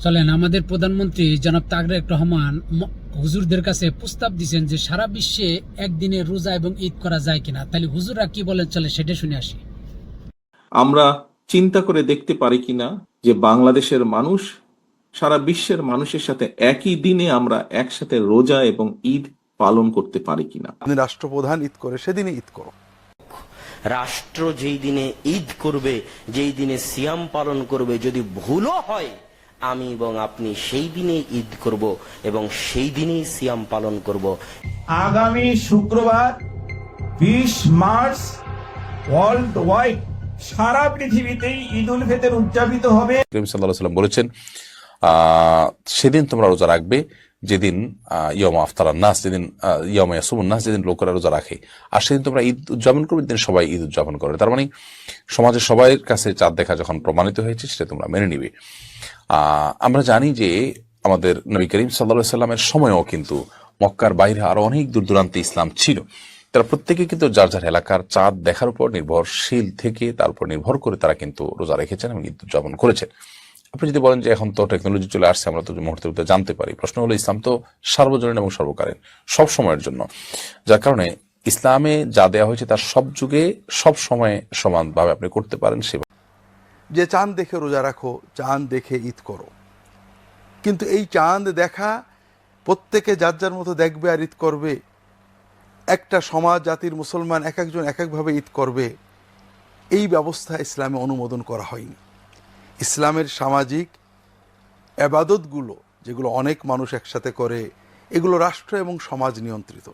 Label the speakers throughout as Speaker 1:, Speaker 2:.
Speaker 1: চলেন, আমাদের প্রধানমন্ত্রী জনাব তারেক রহমান হুজুরদের কাছে প্রস্তাব দিয়েছেন যে সারা বিশ্বে একদিনে রোজা এবং ঈদ করা যায় কিনা। তাহলে হুজুররা কি বলেন, চলে সেটা শুনে আসি।
Speaker 2: আমরা চিন্তা করে দেখতে পারি কিনা যে বাংলাদেশের মানুষ সারা বিশ্বের মানুষের সাথে একই দিনে আমরা একসাথে রোজা এবং ঈদ পালন করতে পারি কিনা।
Speaker 3: রাষ্ট্রপ্রধান ঈদ করে সেদিনই ঈদ করো।
Speaker 4: রাষ্ট্র যেই দিনে ঈদ করবে, যেই দিনে সিয়াম পালন করবে, যদি ভুলও হয় আমি এবং আপনি সেই দিনেই ঈদ করব এবং সেই দিনেই সিয়াম পালন করব।
Speaker 5: আগামী শুক্রবার 20 মার্চ ওয়ার্ল্ড ওয়াইড সারা পৃথিবীতেই ঈদ উল ফিতর উদযাপিত হবে।
Speaker 6: নবী সাল্লাল্লাহু আলাইহি ওয়াসাল্লাম বলেছেন, সেদিন তোমরা রোজা রাখবে যেদিন ইয়াউম আফতারান নাস, যেদিন ইয়াউম ইয়াসুমুন নাস, যেদিন লোকেরা রোজা রাখে, আর সেদিন তোমরা ঈদ উদযাপন করবে, যেদিন সবাই ঈদ উদযাপন করে। তার মানে সমাজের সবার কাছে চাঁদ দেখা যখন প্রমাণিত হয়েছে সেটা তোমরা মেনে নিবে। আমরা জানি যে আমাদের নবী করিম সাল্লাল্লাহু আলাইহি ওয়াসাল্লামের সময়ও কিন্তু মক্কার বাইরে আরো অনেক দূর দূরান্তে ইসলাম ছিল। তারা প্রত্যেকে কিন্তু যার যার এলাকার চাঁদ দেখার উপর নির্ভরশীল থেকে তার উপর নির্ভর করে তারা কিন্তু রোজা রেখেছেন এবং ঈদ উদযাপন করেছেন। আপনি যদি বলেন যে এখন তো টেকনোলজি চলে আসছে, আমরা তো মুহূর্তে মুহূর্তে জানতে পারি, প্রশ্ন হলো ইসলাম তো সার্বজনীন এবং সর্বকালীন, সব সময়ের জন্য, যার কারণে ইসলামে যা দেওয়া হয়েছে তার সব যুগে সব সময়ে সমানভাবে আপনি করতে পারেন।
Speaker 3: যে চাঁদ দেখে রোজা রাখো, চাঁদ দেখে ঈদ করো, কিন্তু এই চাঁদ দেখা প্রত্যেকে যার যার মতো দেখবে আর ঈদ করবে, একটা সমাজ জাতির মুসলমান এক একজন এক একভাবে ঈদ করবে, এই ব্যবস্থা ইসলামে অনুমোদন করা হয়নি। ইসলামের সামাজিক এবাদতগুলো যেগুলো অনেক মানুষ একসাথে করে, এগুলো রাষ্ট্র এবং সমাজ নিয়ন্ত্রিত।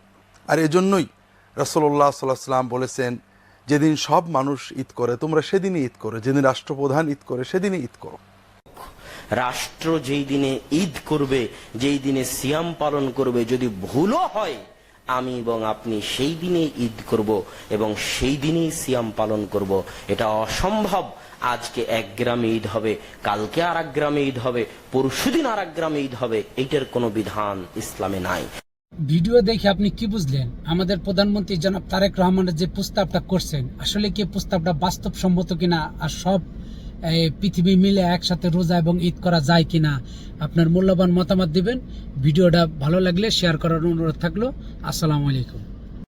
Speaker 3: আর এজন্যই রাসূলুল্লাহ সাল্লাল্লাহু আলাইহি ওয়াসাল্লাম বলেছেন, যেদিন সব মানুষ ঈদ করে তোমরা সেদিনই ঈদ করো, যেদিন রাষ্ট্রপ্রধান ঈদ করে সেদিনই ঈদ করো।
Speaker 4: রাষ্ট্র যেই দিনে ঈদ করবে, যেই দিনে সিয়াম পালন করবে, যদি ভুলও হয় আমি এবং আপনি সেই দিনেই ঈদ করব এবং সেই দিনেই সিয়াম পালন করব। এটা অসম্ভব। আজকে এক গ্রামে ঈদ হবে, কালকে আর এক গ্রামে ঈদ হবে, পরশুদিন আর এক গ্রামে ঈদ হবে, এইটার কোনো বিধান ইসলামে নাই।
Speaker 1: ভিডিও দেখে আপনি কি বুঝলেন? আমাদের প্রধানমন্ত্রী জনাব তারেক রহমানের যে প্রস্তাবটা করছেন, আসলে কি প্রস্তাবটা বাস্তবসম্মত কিনা, আর সব পৃথিবী মিলে একসাথে রোজা এবং ঈদ করা যায় কিনা, আপনার মূল্যবান মতামত দিবেন। ভিডিওটা ভালো লাগলে শেয়ার করার অনুরোধ থাকলো। আসসালামু আলাইকুম।